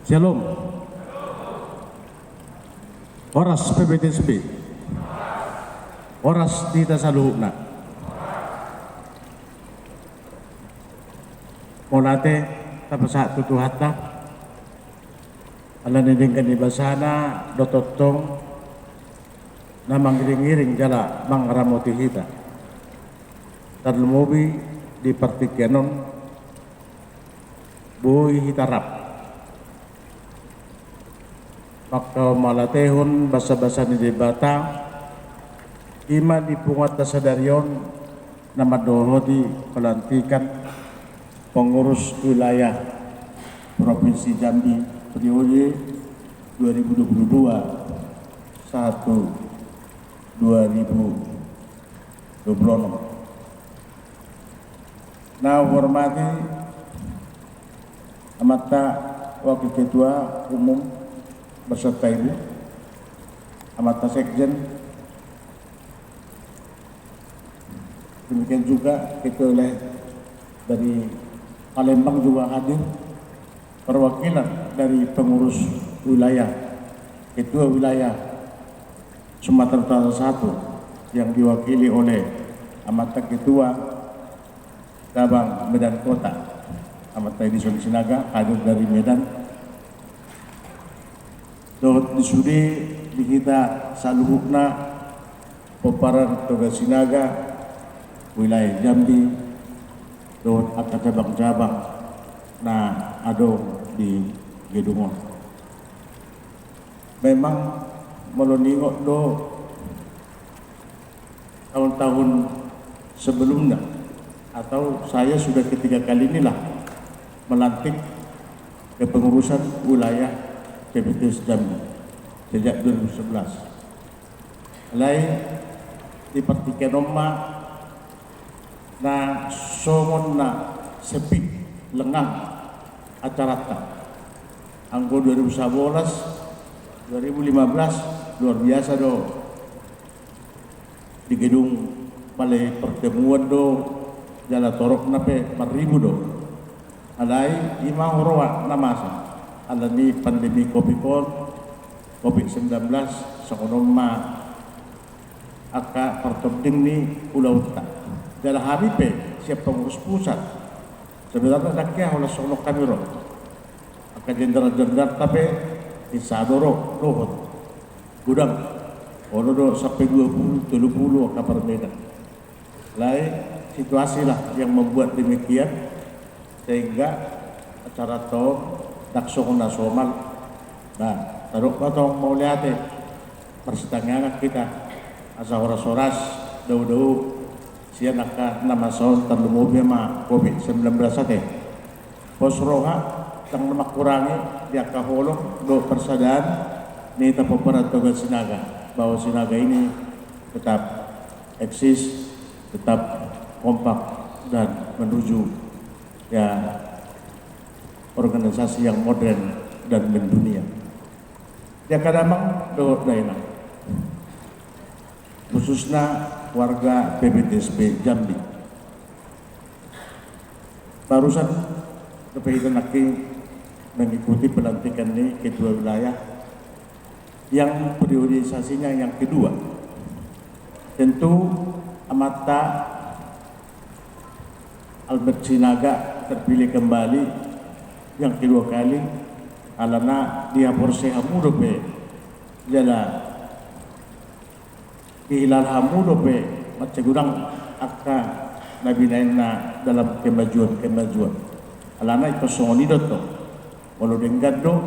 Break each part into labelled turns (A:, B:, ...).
A: Shalom. Oras PBTSB. Oras di tasaluhna. Molate tapasa tutuhatna. Ala nidingkan ibasana dototong na manggiring-giring jala mangramoti hita. Tarlumubi di partikyanon buhi hitarap. Maka malatehon basa-basa ni debata ima dipungat tasadarion na madoho di pelantikan pengurus wilayah Provinsi Jambi periode 2022 1 2026. Nah, hormati amata Wakil Ketua Umum beserta Ibu, amata Sekjen, demikian juga kita oleh dari Palembang juga hadir, perwakilan dari pengurus wilayah, Ketua Wilayah Sumatera Utara 1 yang diwakili oleh amata Ketua Cabang Medan Kota, amata Edison Sinaga hadir dari Medan. Dohot disudi di kita saluhukna peparan Toga Sinaga wilayah Jambi dohot akan cabang-cabang na ado di Gedungon. Memang meloningok do tahun-tahun sebelumnya atau saya sudah ketiga kali inilah melantik kepengurusan wilayah PBTS Jambi sejak 2011. Lain di partikan Oma na somon na sepi lengang acara anggo 2011 2015 luar biasa do di gedung balai pertemuan do jala torok nape 4.000 do alai ima horoa namasa alami pandemi COVID-19 sakonoma aka pertobding ni Pulau Ta. Dalam hari pe siap pengurus pusat sebenarnya naknya oleh sonok kami roh aka jenderal-jenderal tapi disadoro rohot gudang ono do sampai 20 30 aka perbedaan lain situasi lah yang membuat demikian sehingga acara tahun daksong nasional. Nah, taruh patong mau lihat persidangan kita asa horas-horas dau-dau sian aka nama soal terlumubi ma COVID-19 ate. Posroha tang nama kurangi dia kaholong do persadaan ni tapoparan Toga Sinaga bahwa Sinaga ini tetap eksis, tetap kompak dan menuju ya organisasi yang modern dan mendunia. Ya kadang do daerah khususnya warga PBTSB Jambi. Barusan kepengen mengikuti pelantikan ini ketua wilayah yang periodisasinya yang kedua. Tentu amata Albert Sinaga terpilih kembali yang kedua kali alana dia porse hamudo pe jala hilal hamudo pe macegurang akka nabinaina dalam kemajuan alana itu songoni dotto walau denggado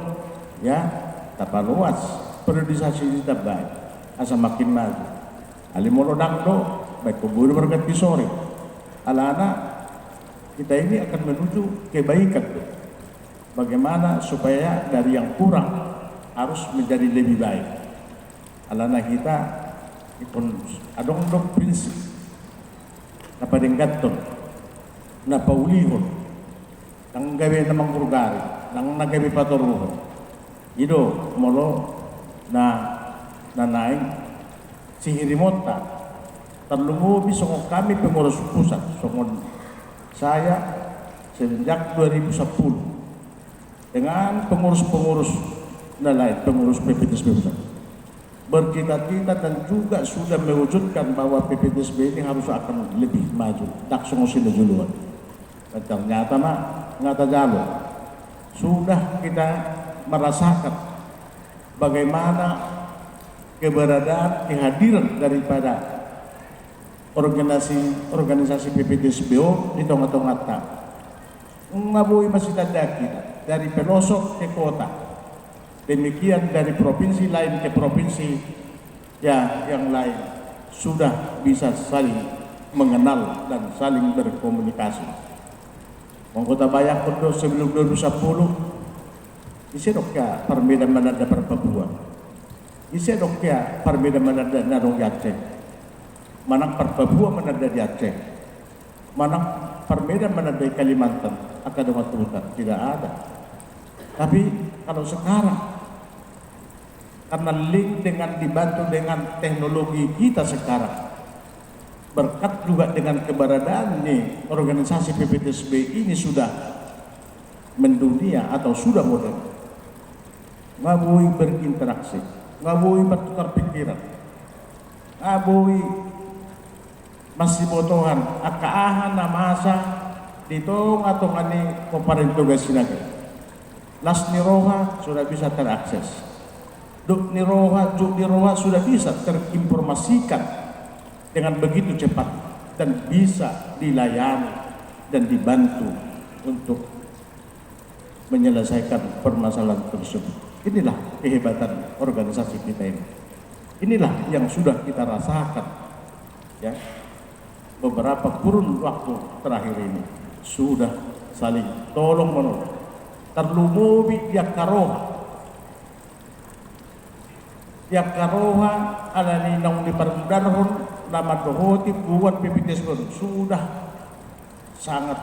A: ya tapaluas periodisasi kita baik asa makin maju alimolo dangdo baik kubur berkat sore alana kita ini akan menuju kebaikan. Bagaimana supaya dari yang kurang harus menjadi lebih baik. Alana kita ipun adong-dong prinsip napadeng gaton napaulihon nang gawe namang burgari nang nagawe patoruhon ido molo na naing si Hirimota terlumubi songong kami pengurus pusat songong saya sejak 2010 dengan pengurus-pengurus lain, pengurus PPTSB pusat bercita-cita dan juga sudah mewujudkan bahwa PPTSB ini harus akan lebih maju tak songong sini duluan dan ternyata ngata jalo sudah kita merasakan bagaimana keberadaan kehadiran daripada organisasi PPTSBO di tengah-tengah ngabui masih ada kita dari pelosok ke kota, demikian dari provinsi lain ke provinsi ya yang lain sudah bisa saling mengenal dan saling berkomunikasi. Mengkota Bayak Kodo sebelum 2010 isedok ya Parmedan Manada per Papua, isedok ya Parmedan Manada narong Aceh, manang per Papua Manada di Aceh, manang Parmedan Manada di Kalimantan, Akademi Tutan tidak ada. Tapi kalau sekarang karena link dengan dibantu dengan teknologi kita sekarang, berkat juga dengan keberadaan nih organisasi PPTSB ini sudah mendunia atau sudah modern, ngabui berinteraksi, ngabui bertukar pikiran, ngabui masih botohan akaahan na masa dito atau ngani komparin tugas sinaga las niroha sudah bisa terakses, duk niroha juk niroha sudah bisa terinformasikan dengan begitu cepat dan bisa dilayani dan dibantu untuk menyelesaikan permasalahan tersebut. Inilah kehebatan organisasi kita ini. Inilah yang sudah kita rasakan ya beberapa kurun waktu terakhir ini, sudah saling tolong menolong. Terlumubi tiap karoha ala ninong di permudarhon nama dohoti buat PPTSB sudah sangat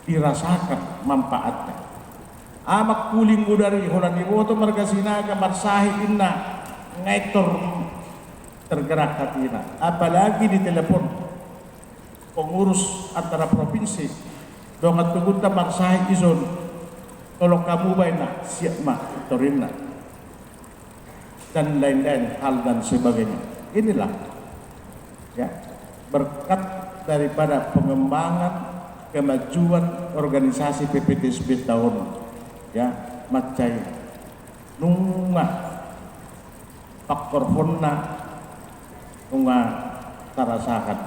A: dirasakan manfaatnya. Amak kuling dari holan iboto marga sinaga marsahi inna ngaitor tergerak hatina, apalagi di telepon pengurus antara provinsi dongat tugunta marsahi izon tolong kamu baina siap mak torina dan lain-lain hal dan sebagainya. Inilah ya berkat daripada pengembangan kemajuan organisasi PPTSB tahun ya macai nunga faktor honna nunga tarasakan.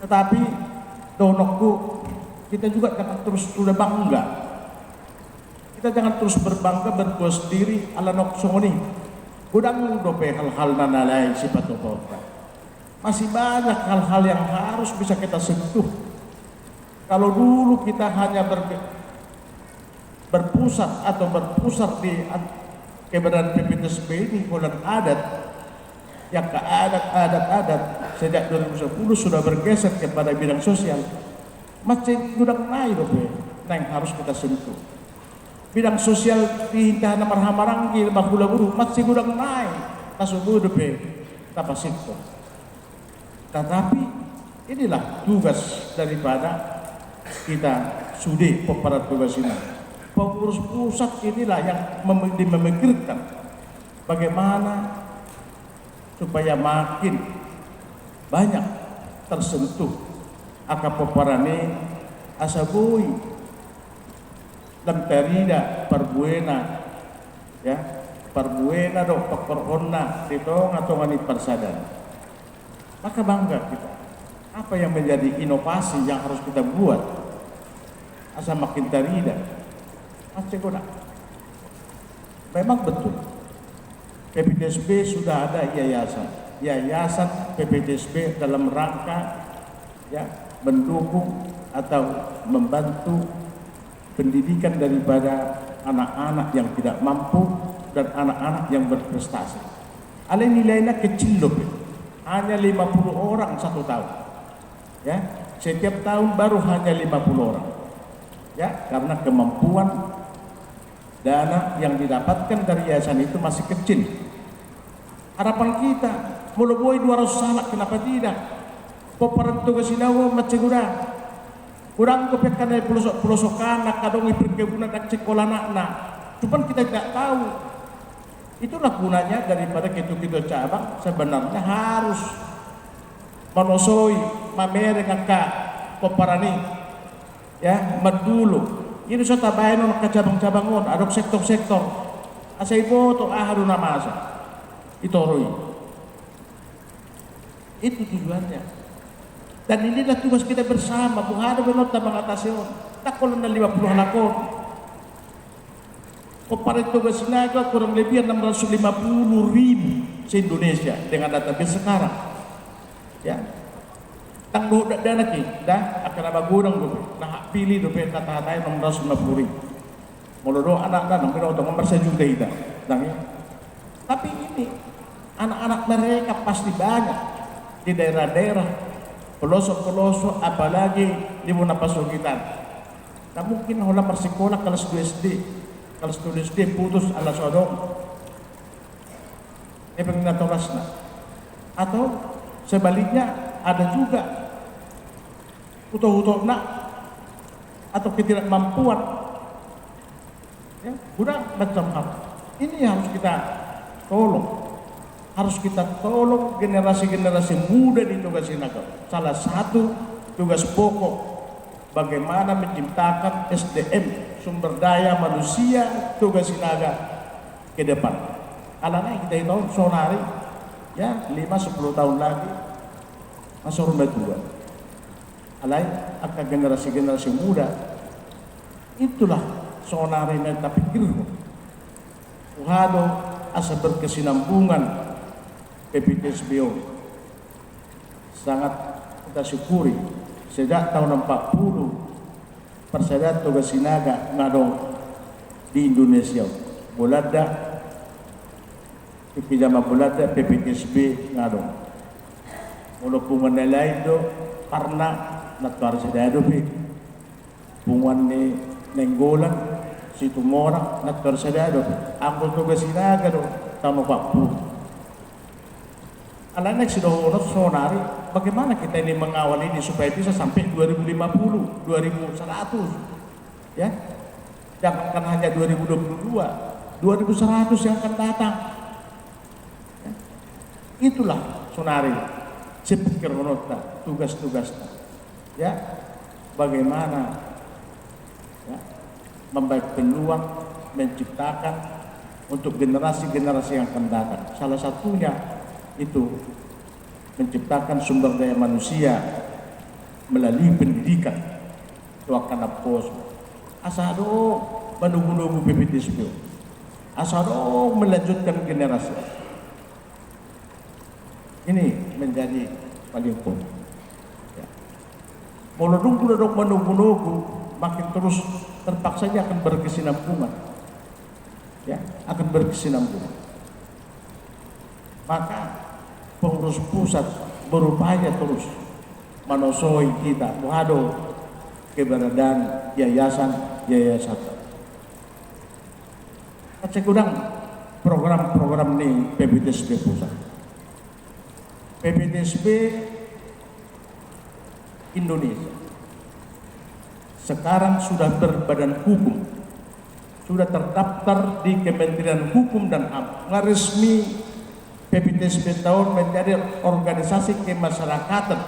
A: Tetapi donokku kita juga jangan terus sudah bangga, kita jangan terus berbangga berpuas diri ala nok songoni gudang dope hal-hal nanalai sifat kota. Masih banyak hal-hal yang harus bisa kita sentuh. Kalau dulu kita hanya berpusat atau berpusat di keberadaan PPTSB ini bulan adat, yang ke adat sejak 2010 sudah bergeser kepada bidang sosial. Masih gudang naik yang harus kita sentuh. Bidang sosial di Tahana Marhamaranggi, Bakula Buru, masih gudang naik. Kasubu depe kapasito. Tetapi inilah tugas daripada kita sudi peparat tugas ini. Pengurus pusat inilah yang memikirkan bagaimana supaya makin banyak tersentuh akapoparane asabui dan terida parbuena ya parbuena do pakoronna dito ngatongani parsadan. Maka bangga kita. Apa yang menjadi inovasi yang harus kita buat asa makin terida masih guna. Memang betul PPTSB sudah ada yayasan PPTSB dalam rangka ya mendukung atau membantu pendidikan daripada anak-anak yang tidak mampu dan anak-anak yang berprestasi. Ada nilainya kecil loh, hanya 50 orang satu tahun. Ya, setiap tahun baru hanya 50 orang. Ya, karena kemampuan dana yang didapatkan dari yayasan itu masih kecil. Harapan kita, mulai 200 salak, kenapa tidak? Poparan tugas sinawo macegura. Kurang kepekan dari pelosok-pelosokan, nak kadang perkebunan nak sekolah nak. Cuman kita tidak tahu. Itulah gunanya daripada kita cabang sebenarnya harus manosoi, mamere kakak, poparani, ya, madulu. Ini saya tabayin orang cabang-cabangon, ada sektor-sektor. Asai boto haruna masa. Itoroi. Itu tujuannya. Dan inilah tugas kita bersama. Bung Hado benota mengatasi on. Tak kalau na 50 halakon. Compared tugas sinaga kurang lebih 650.000 se-Indonesia dengan database sekarang. Ya. Tang budak dana ki, dah akan abagurang dope. Nah pilih dope kata-kata 650.000. Molodo anak-anak kita untuk mempersejuta kita. Tapi ini anak-anak mereka pasti banyak di daerah-daerah pelosok-pelosok, apalagi di Munapasukitan. Nah mungkin orang bersekolah kelas 2 SD, kelas 2 SD putus ala sodong, atau sebaliknya ada juga utuh-utuh nak atau ketidakmampuan, ya, kurang macam hal. Ini harus kita tolong. Harus kita tolong generasi-generasi muda di Tugas Sinaga. Salah satu tugas pokok bagaimana menciptakan SDM, sumber daya manusia Tugas Sinaga ke depan. Alangnya kita tahu sonari ya 5-10 tahun lagi masuk rumah tua. Alai akan generasi-generasi muda itulah sonari yang kita pikirkan. Uhado asa berkesinambungan PPTSBO sangat kita syukuri sejak tahun 40 Persada Tugas Sinaga ngadong di Indonesia. Bolada Pijama Bolada PPTSB ngadong. Walaupun menilai itu karena natural sedado pi pungan ni nenggolan situ mora natural sedado. Ang Tugas Sinaga do tahun 40. Alangnya sudah urut sonari, bagaimana kita ini mengawal ini supaya bisa sampai 2050, 2100, ya, jangan hanya 2022, 2100 yang akan datang. Ya. Itulah sonari, sepikir honota, tugas-tugasnya, ya, bagaimana ya, membaik peluang menciptakan untuk generasi-generasi yang akan datang. Salah satunya itu menciptakan sumber daya manusia melalui pendidikan. Itu akan apos. Asado menunggu-nunggu PPTSB. Asado melanjutkan generasi. Ini menjadi paling penting. Ya. Molodung menunggu-nunggu makin terus terpaksanya akan berkesinambungan. Ya, akan berkesinambungan. Maka pengurus pusat berupaya terus manosoi kita menghado keberadaan yayasan. Kecegudang program-program ini PPTSB pusat. PPTSB Indonesia sekarang sudah berbadan hukum, sudah terdaftar di Kementerian Hukum dan HAM, resmi. PPTSB tahun menjadi organisasi kemasyarakatan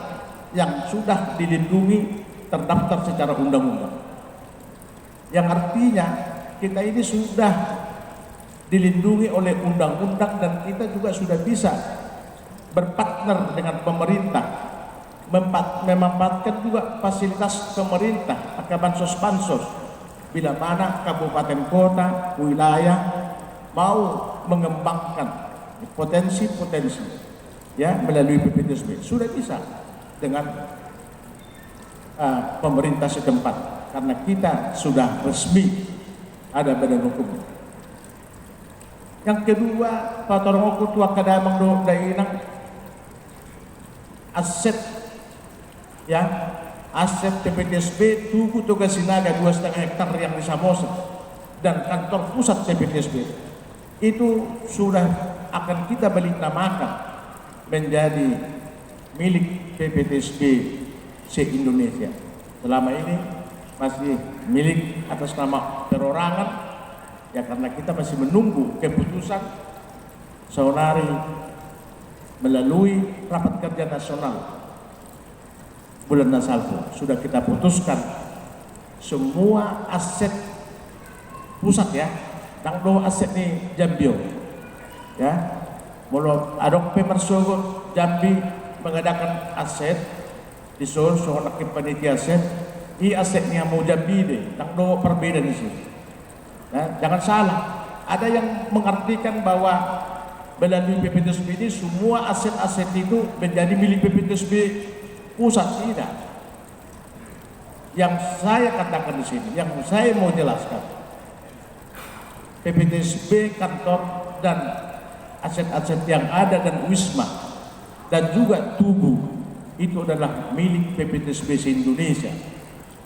A: yang sudah dilindungi terdaftar secara undang-undang. Yang artinya kita ini sudah dilindungi oleh undang-undang dan kita juga sudah bisa berpartner dengan pemerintah, memanfaatkan juga fasilitas pemerintah, bansos-bansos bila mana kabupaten kota, wilayah mau mengembangkan potensi-potensi ya melalui PPTSB sudah bisa dengan pemerintah setempat karena kita sudah resmi ada badan hukum. Yang kedua, patorong tua kadamang do dainang aset ya aset PPTSB Tugas Sinaga 2,5 hektar yang di Samosir dan kantor pusat PPTSB itu sudah akan kita balik namakan menjadi milik PPTSB se-Indonesia. Selama ini masih milik atas nama perorangan, ya karena kita masih menunggu keputusan Saunari melalui rapat kerja nasional bulan Nasalpo. Sudah kita putuskan semua aset pusat ya, tang do aset ni Jambio ya, mulu adok pemersogo Jambi mengadakan aset di Solo soal panitia aset, i asetnya mau Jambi deh, tang do perbedaan di sini. Nah, jangan salah, ada yang mengartikan bahwa melalui PPTSB ini semua aset-aset itu menjadi milik PPTSB pusat. Tidak. Yang saya katakan di sini, yang saya mau jelaskan, PPTSB kantor dan aset-aset yang ada dan Wisma dan juga Tugu itu adalah milik PPTSB se-Indonesia.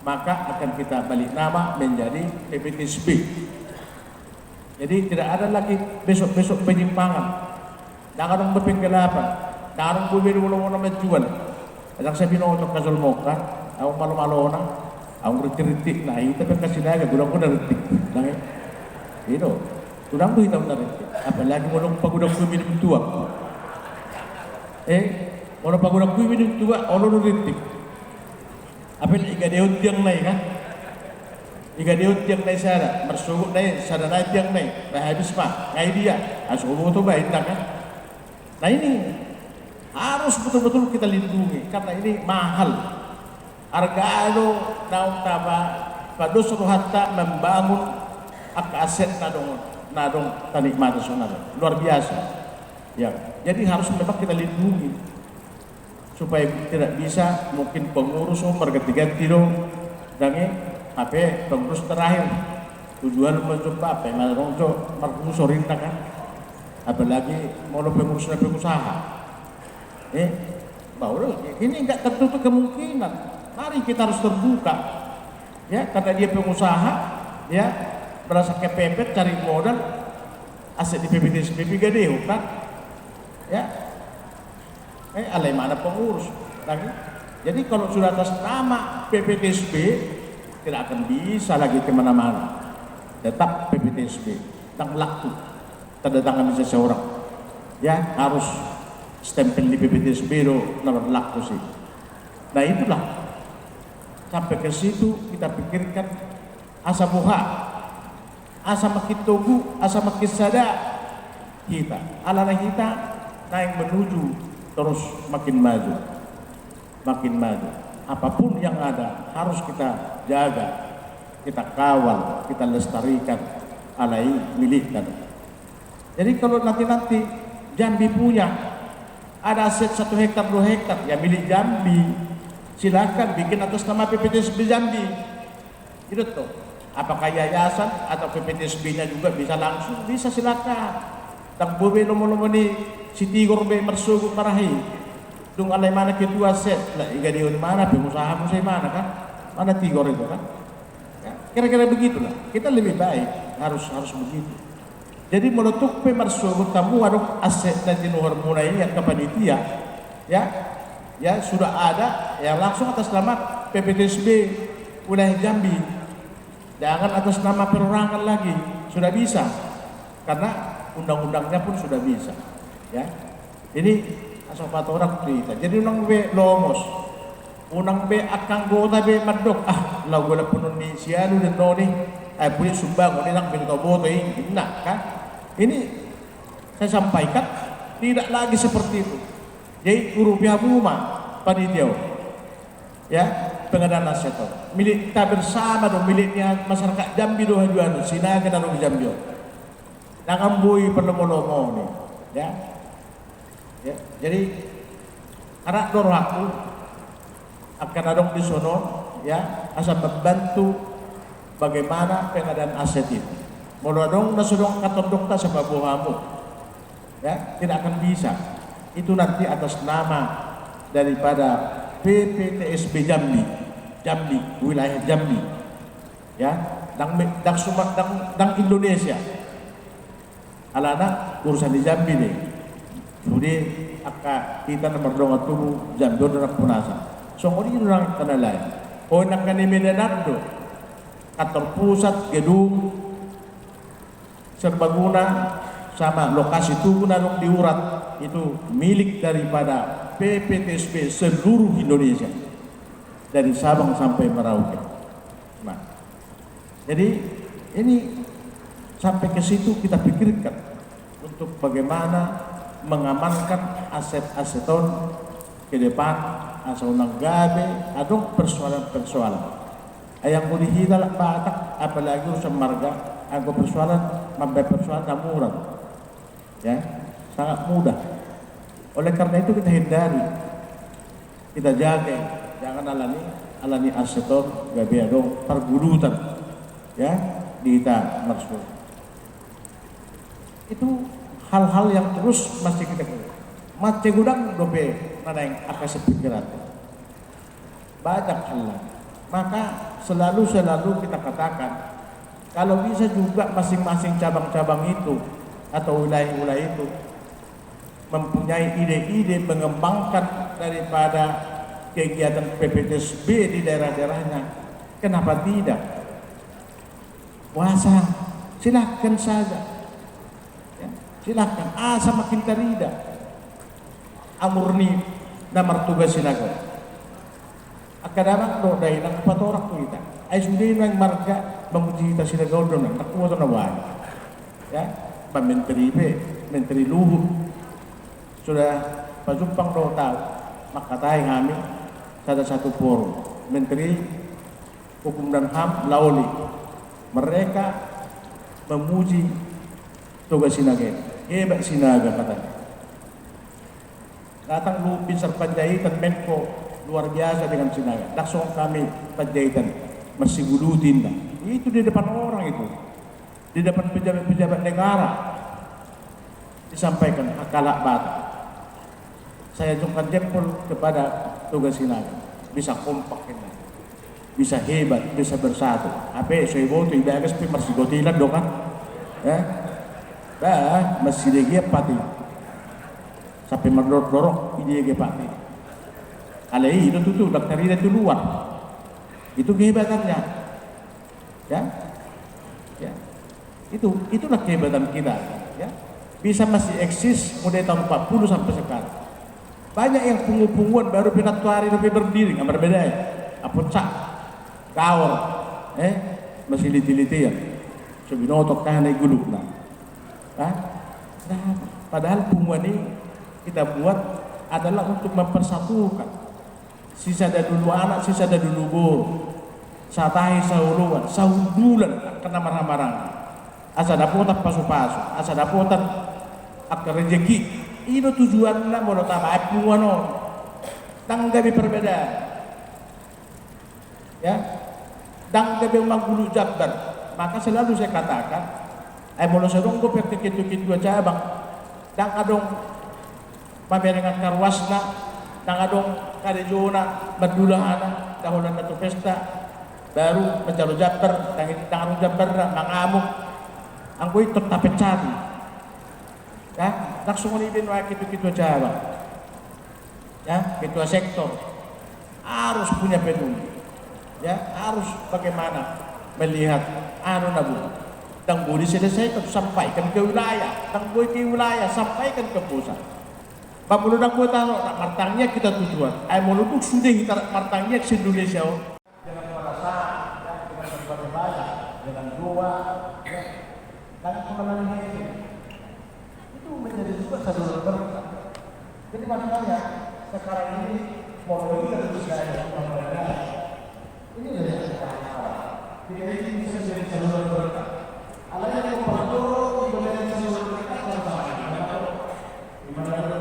A: Maka akan kita balik nama menjadi PPTSB. Jadi tidak ada lagi besok-besok penyimpangan. Jangan orang berpenggelapan, jangan orang berbeda-beda menjual. Kadang saya bilang untuk kasih moka, aku malu-malu orang, aku retik-retik naik, tapi kasih naga, gudang pun retik, naik. Itu, gudang pun hitam retik. Apalagi mau pagudang pun minum tua. Mau pagudang pun minum tua, orang retik. Apalagi iga deut yang naik kan? Iga deut yang naik sana, bersuguk naik, sana naik yang naik, dah habis pak, ngai dia, asuh tu baik tak kan? Nah ini harus betul-betul kita lindungi karena ini mahal. Argalo naung taba padus hatta membangun aset nadong tanikmat nasional luar biasa. Ya, jadi harus memang kita lindungi supaya tidak bisa mungkin pengurus berganti-ganti dong, dange apa pengurus terakhir tujuan mencoba apa yang nongco markus sorinta kan, apalagi mau pengusaha. Bahwa ini enggak tertutup kemungkinan. Mari kita harus terbuka, ya karena dia pengusaha, ya merasa kepepet cari modal aset di PPTSB gede kan, ya. Alai mana pengurus lagi. Jadi kalau sudah atas nama PPTSB tidak akan bisa lagi kemana-mana. Tetap PPTSB, tang laku tanda tangan seseorang, ya harus stempel di PPTSB do nomor laku sih. Nah itulah sampai ke situ kita pikirkan asa buha, asa makin togu, asa makin sada kita, ala kita naik menuju terus makin maju, makin maju. Apapun yang ada harus kita jaga, kita kawal, kita lestarikan, alai milikkan. Jadi kalau nanti Jambi punya ada aset 1 hektar 2 hektar ya milik Jambi, silakan bikin atas nama PPTSB Jambi. Itu tuh. Apakah yayasan atau PPTSB-nya juga bisa langsung? Bisa silakan. Tak boleh nomor-nomor ni si Tigor be mersugut marahi. Dung alai mana kedua set lah iga di mana pengusaha mu saya mana kan? Mana Tigor itu kan? Ya, kira-kira begitulah. Kita lebih baik harus begitu. Jadi meletuk pe mersugut tamu aduk aset dan dinuhar mulai yang ke panitia. Ya sudah ada yang langsung atas nama PPTSB wilayah Jambi. Jangan atas nama perorangan lagi, sudah bisa. Karena undang-undangnya pun sudah bisa, ya. Ini asal orang cerita. Jadi undang B lomos, undang B akang gota B madok. Lau gula punun ni sialu dan noni, punya sumbang, ini nang pintu boto ini, nah kan? Ini saya sampaikan tidak lagi seperti itu. Jadi rupiah buma panitia, ya pengadaan aset milik kita bersama dong, miliknya masyarakat Jambi doa jualan sinaga dan Jambi. Nakambui perlomo-lomo nih, ya. Jadi anak dorhaku akan ada di sono, ya, asal membantu bagaimana pengadaan aset itu. Modong nasudong katondok ta sa babuhamu, ya, tidak akan bisa. Itu nanti atas nama daripada PPTSB Jambi, wilayah Jambi. ya, dang Indonesia. Alana urusan di Jambi nih. Jadi kita nomor dua tulu Jambi orang punasa. So ini orang kanalay. O nak kani Medanardo, kantor pusat, gedung, serbaguna, sama lokasi tuguna diurat itu milik daripada PPTSB seluruh Indonesia dari Sabang sampai Merauke. Nah, jadi ini sampai ke situ kita pikirkan untuk bagaimana mengamankan aset-aseton ke depan asal gabe adong persoalan-persoalan ayang boleh hilang batak apalagi urusan marga aku persoalan mampai persoalan namuran ya sangat mudah. Oleh karena itu kita hindari, kita jaga jangan alami aseton gabe adong pergulutan ya di kita maksud itu hal-hal yang terus masih kita macet gudang dobe mana yang akan sepikiran banyak hal. Maka selalu kita katakan kalau bisa juga masing-masing cabang-cabang itu atau wilayah-wilayah itu mempunyai ide-ide mengembangkan daripada kegiatan PPTSB di daerah-daerahnya, kenapa tidak? Puasa silahkan saja ya, silahkan makin terida amurni namar tugas sinaga akadamak do dai nang patorak tu kita ay sudin nang marga menguji kita sinaga do nang nakuha to nawan ya Pak Menteri Luhut sudah pajumpang do tahu makatay kami ada satu forum Menteri Hukum dan HAM Laoli mereka memuji tugas sinaga hebat sinaga katanya. Datang Lupin Sarpanjaitan Menko luar biasa dengan sinaga. Langsung kami Panjaitan masih gulutin lah. Itu di depan orang itu, di depan pejabat-pejabat negara disampaikan akalak bata. Saya jungkan jempol kepada tugas sinaga. Bisa kompak ini, bisa hebat, bisa bersatu. Apa saya boto ibagas pi masih gotilan dong kan? Ya, masih lagi pati. Sampai mendorong ide Pak. Alai itu tuh bakteria itu luar. Itu kehebatannya. Ya. Ya. Itulah kehebatan kita, ya. Bisa masih eksis mulai tahun 40 sampai sekarang. Banyak yang pungu-punguan baru pinatuari lebih berdiri, nggak berbeda ya. Apuncak, kawor, masih liti-liti ya. Sebinotok tahan gulu nah. Padahal punguan ini kita buat adalah untuk mempersatukan sisa ada dulu anak sisa ada dulu guru satahi sauluan saudulan kena marah-marah asa dapotan pasu-pasu asa dapotan akar rezeki itu tujuannya mau tambah apuano tanggapi perbedaan ya tanggapi manggulu Jabar maka selalu saya katakan mau sedong gue pertikit-tikit dua cabang dan adong pamerangan karwasna nang adong kadejona badulahana dahulan natu pesta baru mencalo Jabar tangan Jabar mangamuk angkoy tetap cari ya langsung ulibin wakit itu Jawa ya ketua sektor harus punya peduli ya harus bagaimana melihat nabu tangguh diselesaikan sampaikan ke wilayah tangguh ke wilayah sampaikan ke pusat. Pamulunan ko tano, martangnya kita tujuan. Ay mulubog sudah kita martangnya ke Indonesia. Jangan merasa, jangan berbahaya, jangan dua, dan pengenalan ini. Itu menjadi juga satu berkah. Jadi makanya sekarang ini monologi harus saya sampaikan. Ini dari sekarang. Tidak ini bisa jadi saluran berkah. Allah yang mempertolong Indonesia saluran berkah bersama. Di mana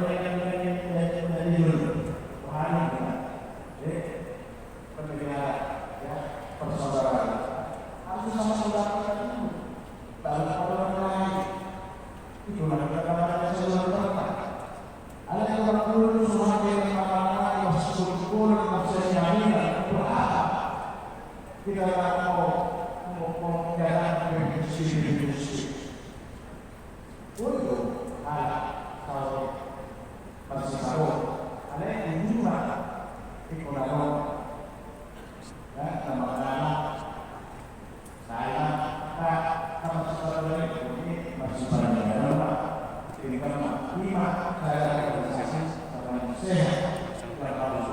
B: menjalankan prinsip-prinsip untuk kalau masih tahu ada yang juga ekonomi ya sama-sama saya sama sekolah ini masih banyak ini kan lima saya organisasi sama sehat yang harus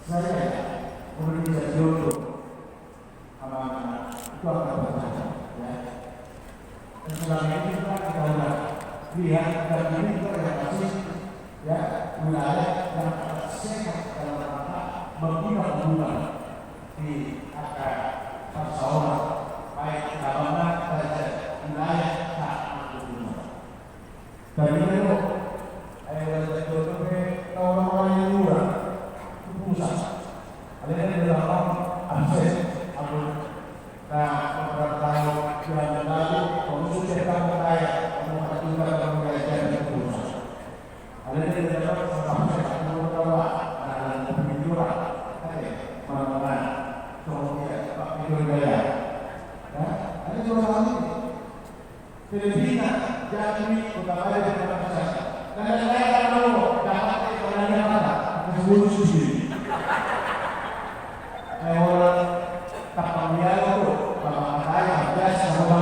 B: saya organisasi untuk sama itu akan berjalan ya. Dan selama ini kita sudah lihat dan ini juga yang masih ya wilayah yang sehat dalam rangka membina di akar persoalan baik keamanan dan wilayah tak mampu. Dari itu, orang-orang yang murah pusat, ada yang dalam akses nah beberapa tahun yang lalu konsumsi kamu kaya mengajukan pembelajaran di pusat ada yang dalam akses dan penjualan mana kemudian Pak Indonesia ada juga lagi Filipina Jambi utara dan Malaysia dan lain-lain kalau dapat ekonomi apa sebelum suci orang tak pembiayaan itu kalau saya biasa sama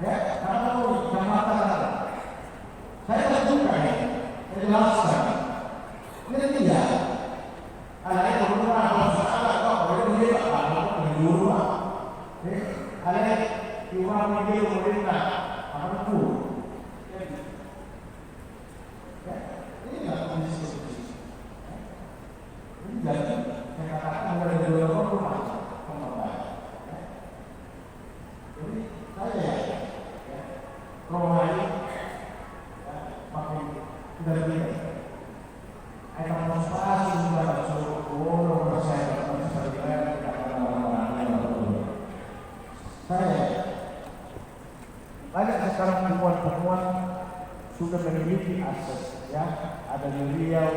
B: ya kalau jamaah saya suka ini saya jelaskan ini tidak ada itu benar masalah kok boleh dia apa di rumah ada di rumah dia pemerintah apa itu ini nggak kondisi ini jadi saya katakan mulai dari rumah jadi saya rumah ini makin sudah begini akan menspasi juga seluruh persen saya banyak sekarang perempuan-perempuan sudah memiliki akses ya ada di Riau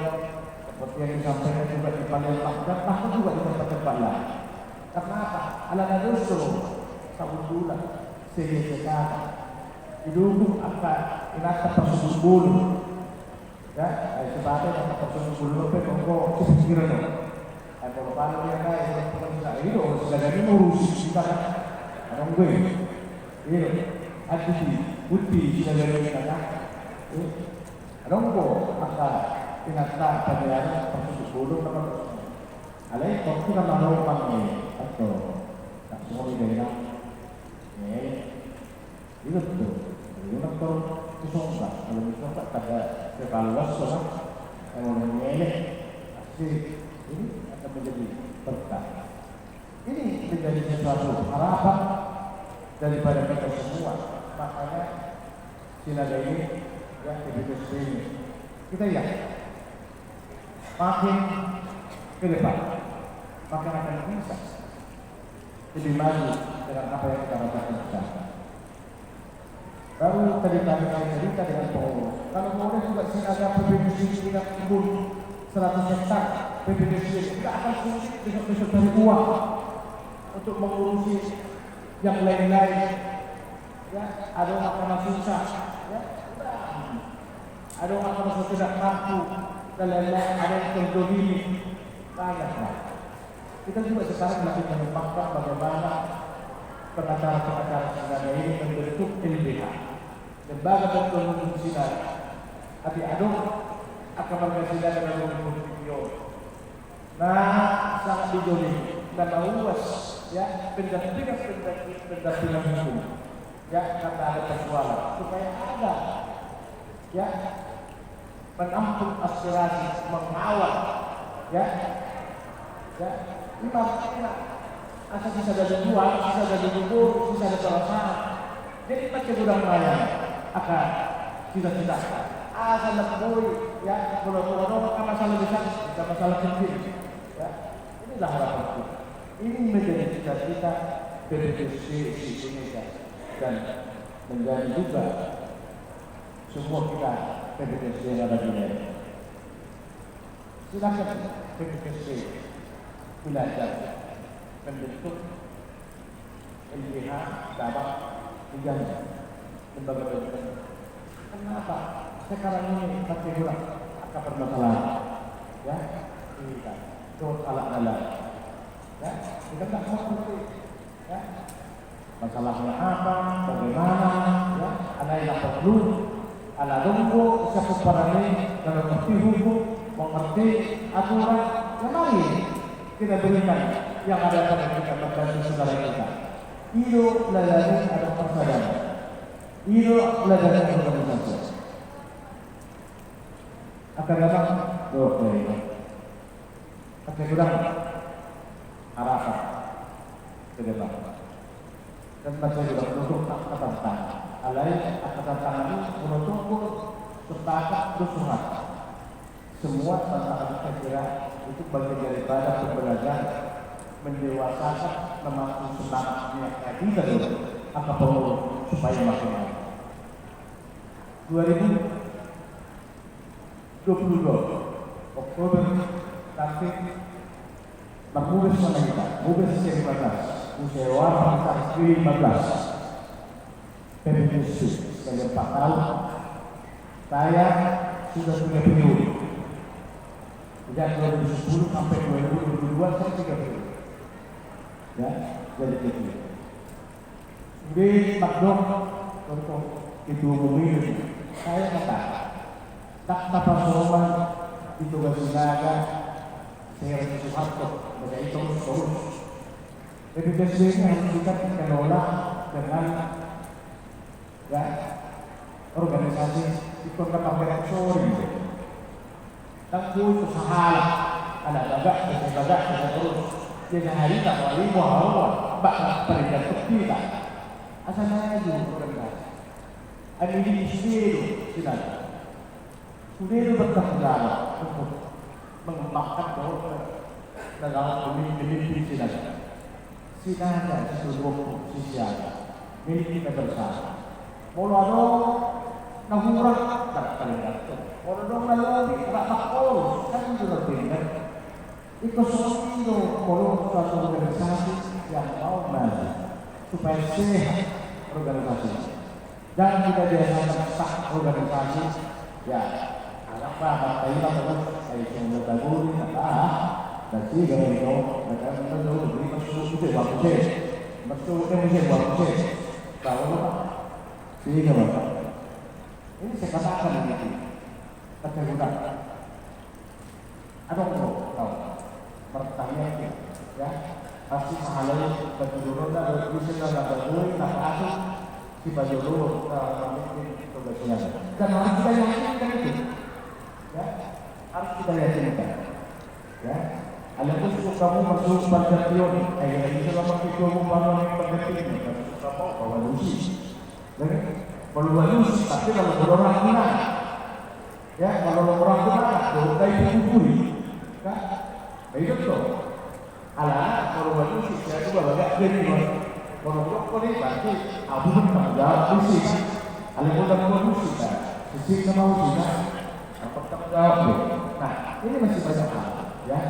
B: seperti yang disampaikan juga di Palembang dan bahkan juga di tempat-tempat lain. Karena apa? Ala doso sabun bulan sehingga hidupku akan inata pasubulu ya sebabnya yang pasubulu pe kongko pikiran atau kalau dia kayak bisa itu sudah ini urus kita kan orang gue ini adisi putih sudah dari kita orang gue akan inata pada pasubulu kan alai kok kita mau pakai atau tak semua daerah itu tuh itu kan susah kalau misalnya ada evaluasi lah yang menilai hasil ini akan menjadi berkah ini menjadi sesuatu harapan daripada kita semua makanya sinada ini ya PPKC ini kita yakin makin ke depan makin akan bisa lebih maju dengan apa yang kita rasakan bersama. Baru tadi kami cerita dengan Paul. Kalau boleh juga ada PPKC tidak pun 100 hektar PPKC tidak akan sulit besok-besok dari uang untuk mengurusi yang lain-lain. Ya, ada orang akan susah. Ya, ada orang akan tidak mampu dan lain-lain. Ada yang terdolimi. Banyaklah. Kita juga sekarang lagi mengembangkan bagaimana pengacara-pengacara Sinada ini membentuk LBH, Lembaga Berkelompok Sinada. Tapi aduk akan berkaitan dengan video. Nah, sangat dijolimi dan luas ya pendampingan hukum. Ya, karena ada persoalan supaya ada ya menampung aspirasi, mengawal ya imam asal bisa ada jual, bisa ada dubur, bisa ada terasa. Jadi macam budak melayan akan tidak asal lebih ya kalau kan masalah besar, bisa masalah kecil. Ya, inilah harapan kita. Ini menjadi cita-cita PPKC Indonesia dan menjadi juga semua kita PPKC yang ada di daerah. Silakan PPKC belajar membentuk LBH dapat diganti lembaga pendidikan. Kenapa sekarang ini pakai gula akan bermasalah? Ya, tidak. Terus ala-ala. Ya, kita tak mengerti. Ya, masalahnya apa? Bagaimana? Ya, ada yang perlu. Ala tunggu siapa parani dalam mengerti hukum, mengerti aturan. Ya mari kita berikan yang ada pada kita membantu saudara kita. Itu ladani ada persaudaraan. Itu ladani organisasi. Akan datang doa ini. Akan kurang harapan ke depan. Dan masih juga menutup angkatan tangan. Alai angkatan tangan ini menutup sepakat bersurat. Semua tantangan saya kira itu bagian daripada pembelajaran mendewasakan memangku semangatnya kita dulu apa perlu supaya makin baik. 2022 Oktober nanti Mabes mana kita? Mabes ke-15 Musyawarah Bangsa ke-15 PBBC selama 4 tahun saya sudah punya periode. Sejak 2010 sampai 2022 saya 3 periode. Ya, jadi gitu. Di Makdom untuk itu memilih saya kata tak dapat soal itu bersilaga saya Soeharto pada itu terus. PBBC ini harus kita kelola dengan ya organisasi itu terpakai sorry. Tak itu salah ada terus jadi hari tak wali bahawa bak peringkat kita asalnya itu organisasi ada di sini sudah bertanggung untuk mengembangkan bahwa negara memiliki sinar seluruh sosial milik kita bersama. Walau nahurang tak terlihat, walau nalami tak takol kan sudah benar. Itu semua itu kalau suatu organisasi yang mau maju supaya sehat organisasi dan kita biasakan sah organisasi ya haraplah partai kita terus saya ingin bergabung tapi kalau itu mereka menurut beri masuk itu bagus masuk itu mesti bagus tahu apa sehingga apa ini saya katakan begitu keteguhan ada tahu pertanyaan ya pasti mahalnya berturun dan bisa nggak nak asuk si bajulu mungkin kebetulan dan harus kita yakinkan itu ya harus kita yakinkan ya alasan kamu masuk panjang ayat ini selama itu membangun yang penting kamu bawa lusi kalau lusi tapi kalau orang hilang ya kalau orang hilang dari kuburi kan itu tuh ala kalau lusi saya juga banyak jadi kalau ini berarti abu pun jawab lusi ala udah lusi kan sisi mau juga apa jawab nah ini masih banyak hal ya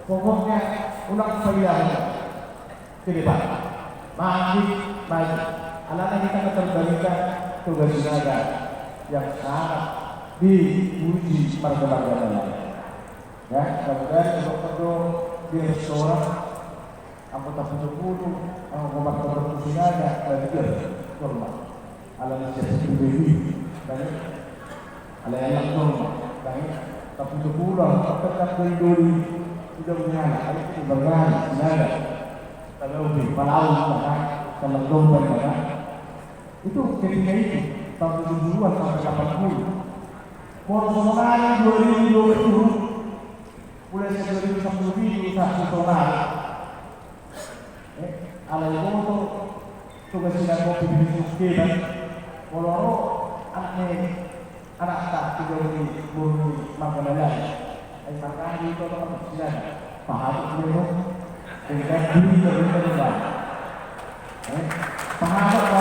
B: pokoknya ulang saya ke depan makin maju anak-anak kita keterbalikan tugas negara yang sangat diuji pada warga ya kemudian untuk di restoran anggota 70 anggota profesionalnya dan dia normal ala seperti ini dan ala yang normal dan tapi 70 tetap dari sudah punya anak, itu bergani, ada kalau di Palau, kalau Lombok, itu ketika itu tahun 70-an sampai 80, Bolsonaro 2020, mulai 2010 satu sonar, itu tugas tidak mau pilih kita, kalau anak tak tiga buru makan lagi. Maka itu orang tidak paham itu dengan diri berbeda. Paham apa?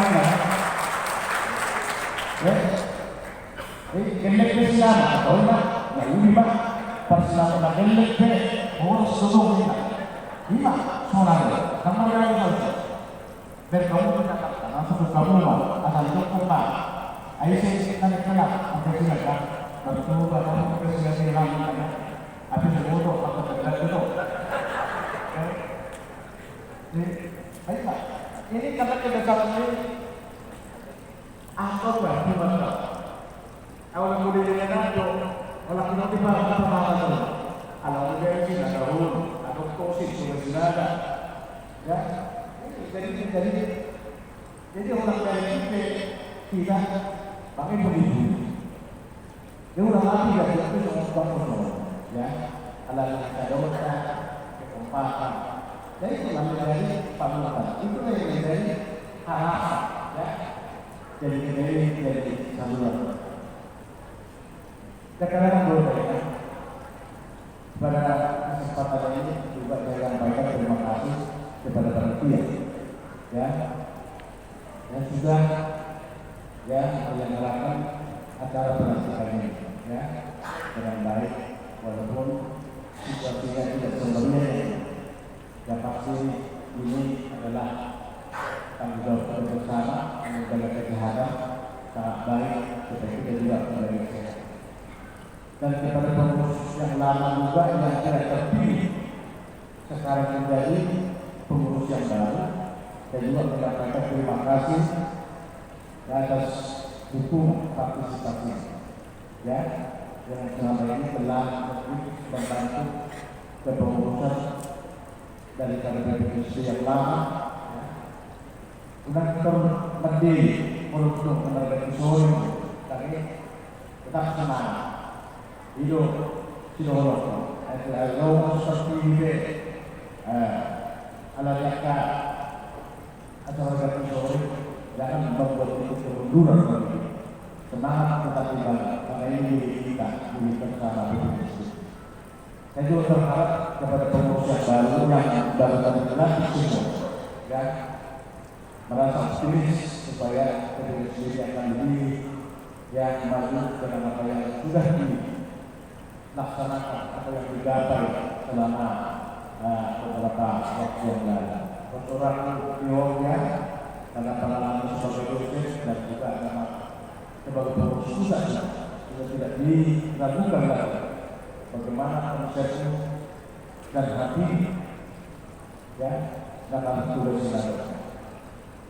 B: Kelek Islam atau enggak? Ya ini pak persilakan kelek harus sesuai. Lima soal kamar yang harus. Dan kamu mengatakan langsung ke kamu mah asal itu apa? Ayo saya tanya kenal, apa sih kan? Baru kamu baca presiden yang lain, apa sih bodoh atau tidak bodoh? Ayo pak, ini karena kebesaran ini apa berarti mana? Awal kemudian ada olah kita tiba apa mana? Kalau dia sih ada urut atau tosis sudah ada, ya. Jadi orang dari kita pakai begitu. Dia udah mati ya, dia itu semua ya. Alat kadota, kekompakan. Jadi itu dari panutan. Itu dari harapan, ya. Jadi saluran. Sekarang boleh ya. Pada kesempatan ini juga saya sampaikan terima kasih kepada panitia. Ya, yang sudah ya menyelenggarakan acara pelantikan ini, ya dengan baik walaupun situasinya tidak sempurna. Yang pasti ini adalah tanggung jawab kita bersama menjaga kesehatan sangat baik supaya kita juga kembali sehat. Dan kepada pengurus yang lama juga yang tidak terpilih sekarang menjadi pengurus yang baru. Saya juga menyampaikan terima kasih atas dukungan partisipasi, ya, yang selama ini telah membantu kepengurusan dari kader yang lama. Sudah termedih untuk menerima sore, tapi tetap semangat. Hidup sidono, ada seperti ini, ala mereka. Atau orang sore jangan membuat itu kemunduran lagi. Semangat tetap dibangun. Karena ini kita bersama Indonesia. Saya juga berharap kepada pengurus yang baru dilantik semua, ya, merasa optimis supaya Indonesia akan lebih yang maju dengan apa yang sudah dilaksanakan atau yang digapai selama beberapa waktu yang lalu. Orang Tiongkok karena pengalaman sebagai dosen dan juga karena sebagai pengurus pusat sudah tidak diragukan lagi bagaimana konsep dan hati, ya, dalam tugas kita.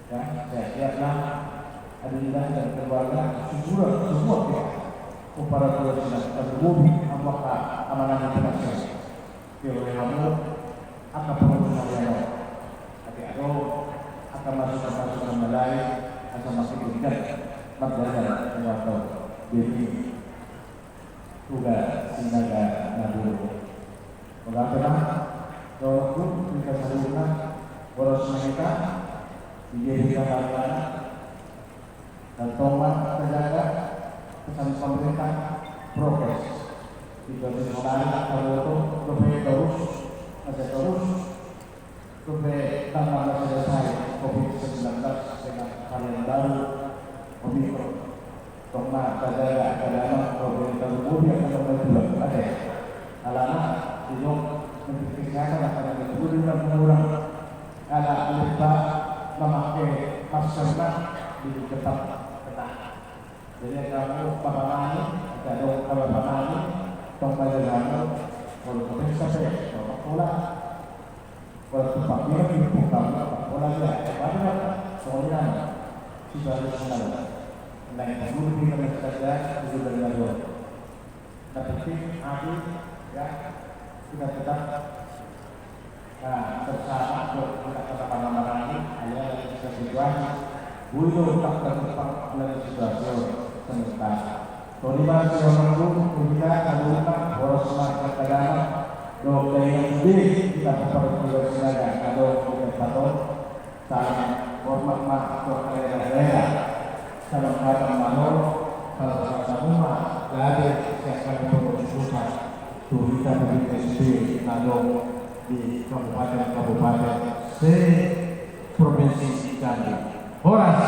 B: Ya, saya siaplah adillah dan keluarga semua pihak kepada tugas kita terlebih apakah amanah internasional oleh kamu akan pengurus yang atau akan masuk kembali atau masih dekat berdasar atau jadi tugas sinaga nabulu. Bagaimana kalau kita saluran boros mereka dijadikan bagaimana dan tomat terjaga pesan pemerintah progres di sekolah kalau itu lebih terus sampai tanggal selesai COVID-19 dengan varian baru Omikron. Tomat terjaga dalam pemerintah kemudian akan berubah ada alamat untuk kesehatan akan berubah mengurang ala lupa memakai masker di tempat ketat. Jadi kamu pahami atau kalau pahami tomat terjaga kalau sampai kalau pola kalau tempat ini bukan pola dia pada soalnya sudah ada naik dulu kita saja itu dari luar. Tapi aku ya sudah tetap bersama untuk kita kata-kata ini hanya situasi butuh tak tertempat dalam situasi sementara. Kalau bahasa orang dulu kita kalau boros makan kadang dokter yang kita perlu bersiaga atau kita saling hormat masuk ke daerah salam kata manor kalau sama dari siapa pengurus pusat tuh kita dari SD atau di kabupaten se provinsi Jambi. Horas